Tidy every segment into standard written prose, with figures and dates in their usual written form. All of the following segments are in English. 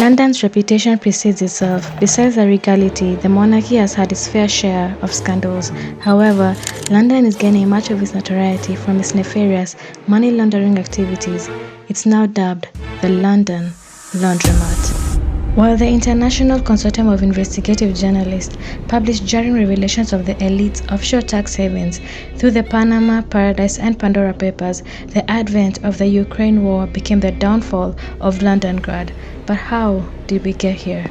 London's reputation precedes itself. Besides the regality, the monarchy has had its fair share of scandals. However, London is gaining much of its notoriety from its nefarious money laundering activities. It's now dubbed the London Laundromat. While the International Consortium of Investigative Journalists published jarring revelations of the elite's offshore tax havens through the Panama, Paradise, and Pandora Papers, the advent of the Ukraine war became the downfall of Londongrad. But how did we get here?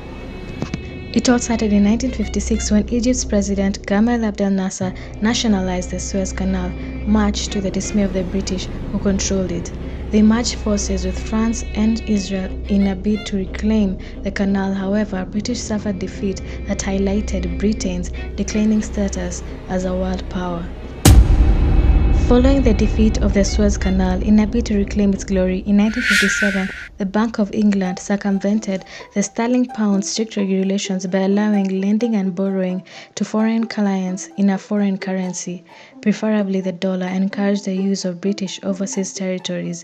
It all started in 1956 when Egypt's President Gamal Abdel Nasser nationalized the Suez Canal, much to the dismay of the British who controlled it. They merged forces with France and Israel in a bid to reclaim the canal. However, British suffered defeat that highlighted Britain's declining status as a world power. Following the defeat of the Suez Canal in a bid to reclaim its glory, in 1957, the Bank of England circumvented the sterling pound's strict regulations by allowing lending and borrowing to foreign clients in a foreign currency, preferably the dollar, and encouraged the use of British overseas territories.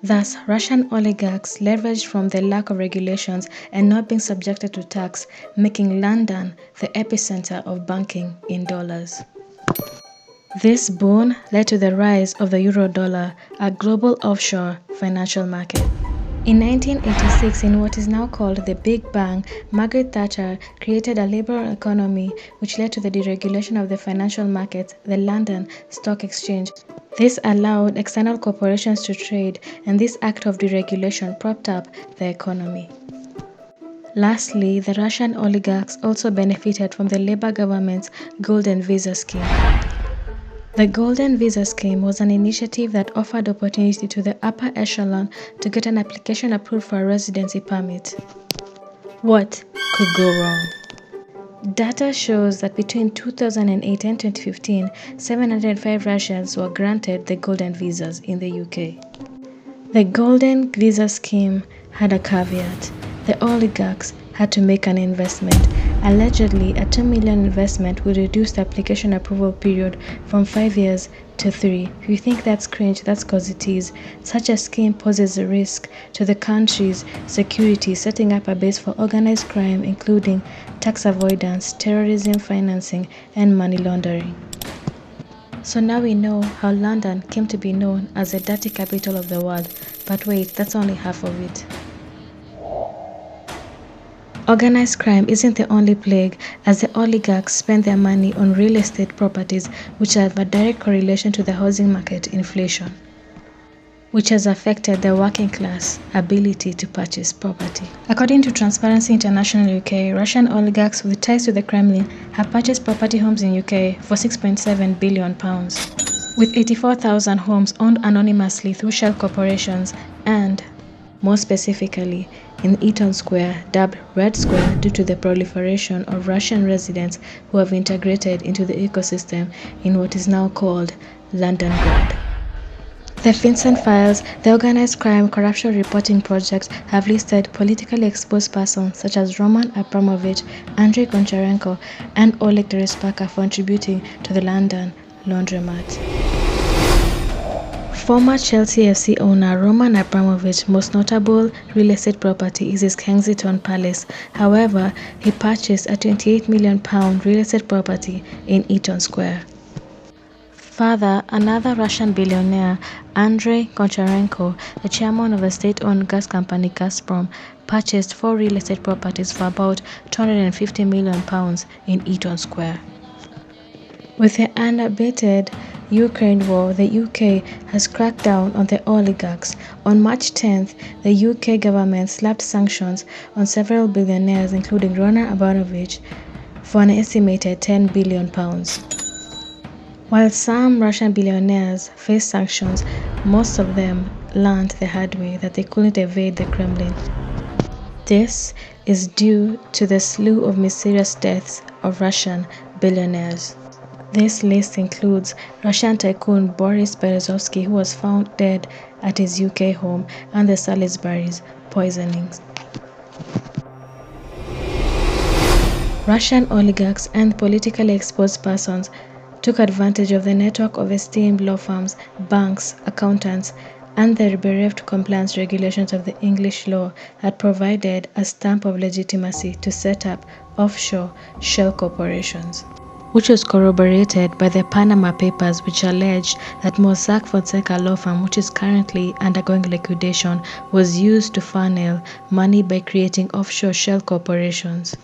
Thus, Russian oligarchs leveraged from the lack of regulations and not being subjected to tax, making London the epicenter of banking in dollars. This boon led to the rise of the eurodollar, a global offshore financial market. In 1986, in what is now called the Big Bang, Margaret Thatcher created a liberal economy which led to the deregulation of the financial markets, the London Stock Exchange. This allowed external corporations to trade, and this act of deregulation propped up the economy. Lastly, the Russian oligarchs also benefited from the Labour government's Golden Visa scheme. The Golden Visa scheme was an initiative that offered opportunity to the upper echelon to get an application approved for a residency permit. What could go wrong? Data shows that between 2008 and 2015, 705 Russians were granted the Golden Visas in the UK. The Golden Visa scheme had a caveat. The oligarchs had to make an investment. Allegedly, a $2 million investment would reduce the application approval period from 5 years to 3. If you think that's cringe, that's cause it is. Such a scheme poses a risk to the country's security, setting up a base for organized crime, including tax avoidance, terrorism financing, and money laundering. So now we know how London came to be known as the dirty capital of the world. But wait, that's only half of it. Organized crime isn't the only plague, as the oligarchs spend their money on real estate properties, which have a direct correlation to the housing market inflation, which has affected the working class ability to purchase property. According to Transparency International UK, Russian oligarchs with ties to the Kremlin have purchased property homes in UK for £6.7 billion, with 84,000 homes owned anonymously through shell corporations and, more specifically, in Eaton Square, dubbed Red Square due to the proliferation of Russian residents who have integrated into the ecosystem in what is now called Londongrad. The FinCEN files, the Organized Crime Corruption Reporting Project, have listed politically exposed persons such as Roman Abramovich, Andrei Goncharenko, and Oleg Derespaka for contributing to the London Laundromat. Former Chelsea FC owner Roman Abramovich's most notable real estate property is his Kensington Palace. However, he purchased a £28 million real estate property in Eaton Square. Further, another Russian billionaire, Andrei Goncharenko, the chairman of the state-owned gas company Gazprom, purchased 4 real estate properties for about £250 million in Eaton Square. With the unabated Ukraine war, the UK has cracked down on the oligarchs. On March 10th, the UK government slapped sanctions on several billionaires, including Roman Abramovich, for an estimated £10 billion. While some Russian billionaires face sanctions, most of them learned the hard way that they couldn't evade the Kremlin. This is due to the slew of mysterious deaths of Russian billionaires. This list includes Russian tycoon Boris Berezovsky, who was found dead at his UK home, and the Salisbury's poisonings. Russian oligarchs and politically exposed persons took advantage of the network of esteemed law firms, banks, accountants, and the bereft compliance regulations of the English law had provided a stamp of legitimacy to set up offshore shell corporations, which was corroborated by the Panama Papers, which alleged that Mossack Fonseca law firm, which is currently undergoing liquidation, was used to funnel money by creating offshore shell corporations.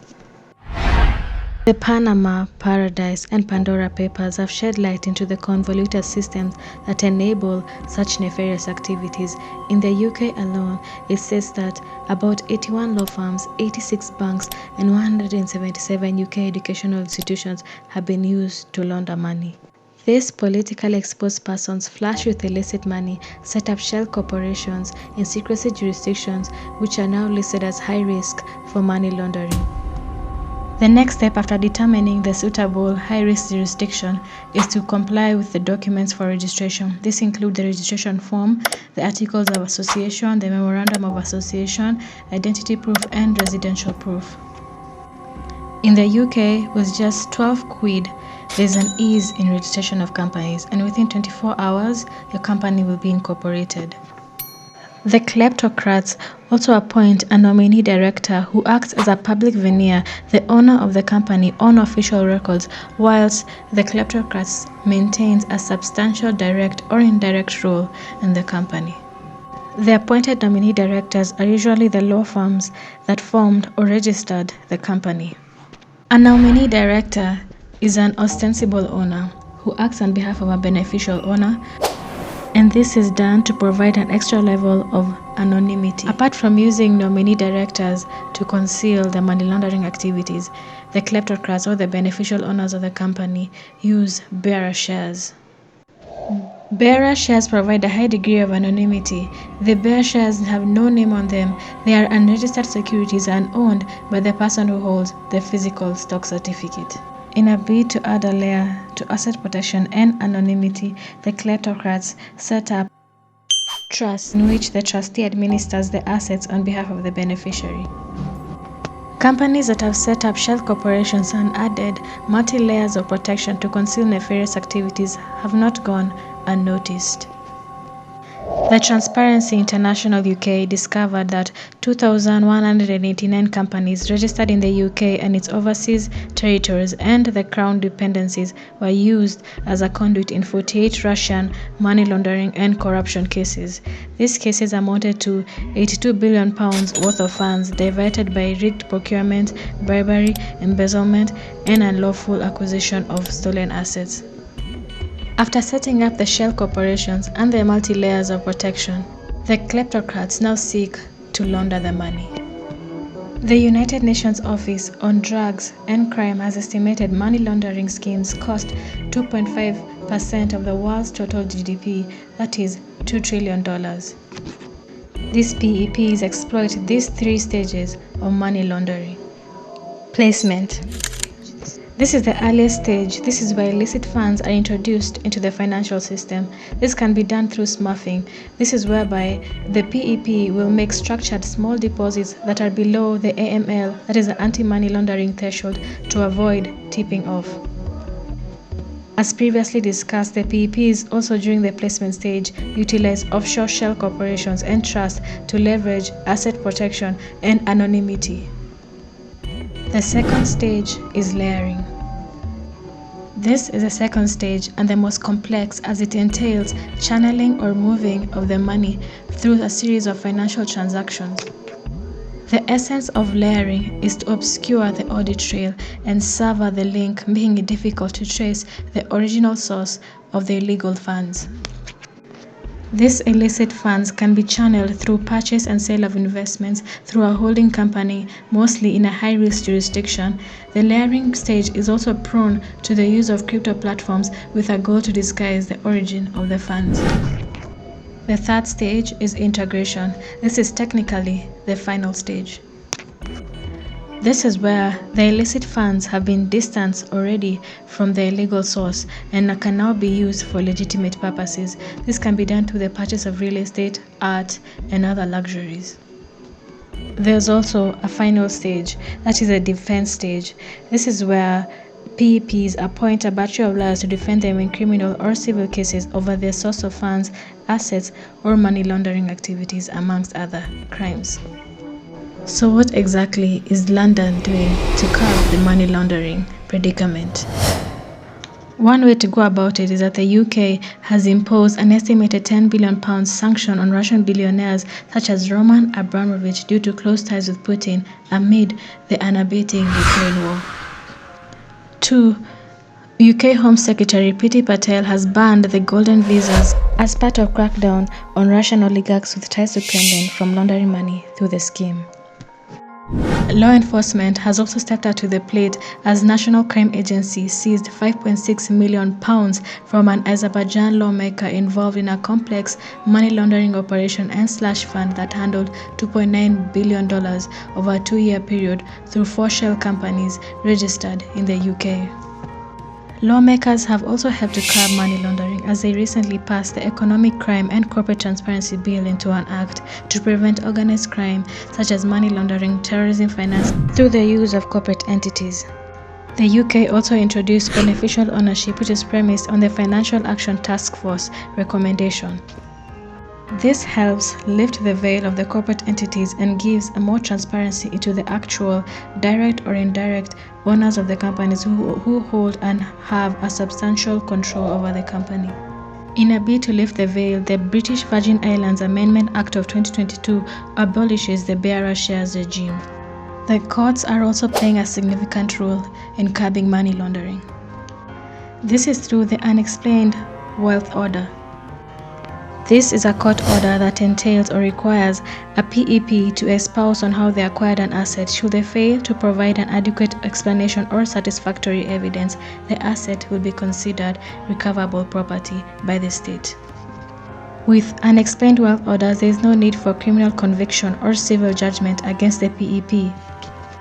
The Panama, Paradise, and Pandora Papers have shed light into the convoluted systems that enable such nefarious activities. In the UK alone, it says that about 81 law firms, 86 banks, and 177 UK educational institutions have been used to launder money. These politically exposed persons flush with illicit money set up shell corporations in secrecy jurisdictions which are now listed as high risk for money laundering. The next step after determining the suitable high-risk jurisdiction is to comply with the documents for registration. This includes the registration form, the articles of association, the memorandum of association, identity proof, and residential proof. In the UK, with just 12 quid, there's an ease in registration of companies, and within 24 hours, your company will be incorporated. The kleptocrats also appoint a nominee director who acts as a public veneer, the owner of the company on official records, whilst the kleptocrats maintains a substantial direct or indirect role in the company. The appointed nominee directors are usually the law firms that formed or registered the company. A nominee director is an ostensible owner who acts on behalf of a beneficial owner, and this is done to provide an extra level of anonymity. Apart from using nominee directors to conceal the money laundering activities, the kleptocrats or the beneficial owners of the company use bearer shares. Bearer shares provide a high degree of anonymity. The bearer shares have no name on them. They are unregistered securities and owned by the person who holds the physical stock certificate. In a bid to add a layer to asset protection and anonymity, the kleptocrats set up trusts in which the trustee administers the assets on behalf of the beneficiary. Companies that have set up shell corporations and added multi-layers of protection to conceal nefarious activities have not gone unnoticed. The Transparency International UK discovered that 2,189 companies registered in the UK and its overseas territories and the Crown dependencies were used as a conduit in 48 Russian money laundering and corruption cases. These cases amounted to £82 billion worth of funds diverted by rigged procurement, bribery, embezzlement, and unlawful acquisition of stolen assets. After setting up the shell corporations and their multi-layers of protection, the kleptocrats now seek to launder the money. The United Nations Office on Drugs and Crime has estimated money laundering schemes cost 2.5% of the world's total GDP, that is $2 trillion. These PEPs exploit these three stages of money laundering. Placement. This is the earliest stage. This is where illicit funds are introduced into the financial system. This can be done through smurfing. This is whereby the PEP will make structured small deposits that are below the AML, that is the anti-money laundering threshold, to avoid tipping off. As previously discussed, the PEPs also during the placement stage utilize offshore shell corporations and trusts to leverage asset protection and anonymity. The second stage is layering. This is the second stage and the most complex as it entails channeling or moving of the money through a series of financial transactions. The essence of layering is to obscure the audit trail and sever the link, making it difficult to trace the original source of the illegal funds. These illicit funds can be channeled through purchase and sale of investments through a holding company, mostly in a high-risk jurisdiction. The layering stage is also prone to the use of crypto platforms with a goal to disguise the origin of the funds. The third stage is integration. This is technically the final stage. This is where the illicit funds have been distanced already from the illegal source and can now be used for legitimate purposes. This can be done through the purchase of real estate, art, and other luxuries. There's also a final stage, that is a defense stage. This is where PEPs appoint a battery of lawyers to defend them in criminal or civil cases over their source of funds, assets, or money laundering activities, amongst other crimes. So what exactly is London doing to curb the money laundering predicament? One way to go about it is that the UK has imposed an estimated £10 billion sanction on Russian billionaires such as Roman Abramovich due to close ties with Putin amid the unabating Ukraine war. 2. UK Home Secretary Priti Patel has banned the golden visas as part of crackdown on Russian oligarchs with ties to Kremlin from laundering money through the scheme. Law enforcement has also stepped up to the plate as National Crime Agency seized £5.6 million from an Azerbaijan lawmaker involved in a complex money laundering operation and slush fund that handled $2.9 billion over a 2-year period through 4 shell companies registered in the UK. Lawmakers have also helped to curb money laundering as they recently passed the Economic Crime and Corporate Transparency Bill into an act to prevent organized crime such as money laundering, terrorism finance through the use of corporate entities. The UK also introduced beneficial ownership, which is premised on the Financial Action Task Force recommendation. This helps lift the veil of the corporate entities and gives a more transparency into the actual, direct or indirect, owners of the companies who hold and have a substantial control over the company. In a bid to lift the veil, the British Virgin Islands Amendment Act of 2022 abolishes the bearer shares regime. The courts are also playing a significant role in curbing money laundering. This is through the Unexplained Wealth Order. This is a court order that entails or requires a PEP to espouse on how they acquired an asset. Should they fail to provide an adequate explanation or satisfactory evidence, the asset will be considered recoverable property by the state. With unexplained wealth orders, there is no need for criminal conviction or civil judgment against the PEP,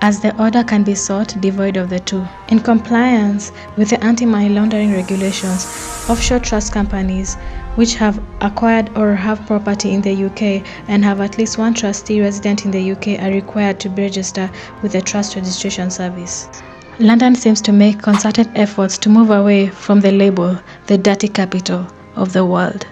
as the order can be sought devoid of the two. In compliance with the anti-money laundering regulations, offshore trust companies which have acquired or have property in the UK and have at least one trustee resident in the UK are required to register with the Trust Registration Service. London seems to make concerted efforts to move away from the label, the dirty capital of the world.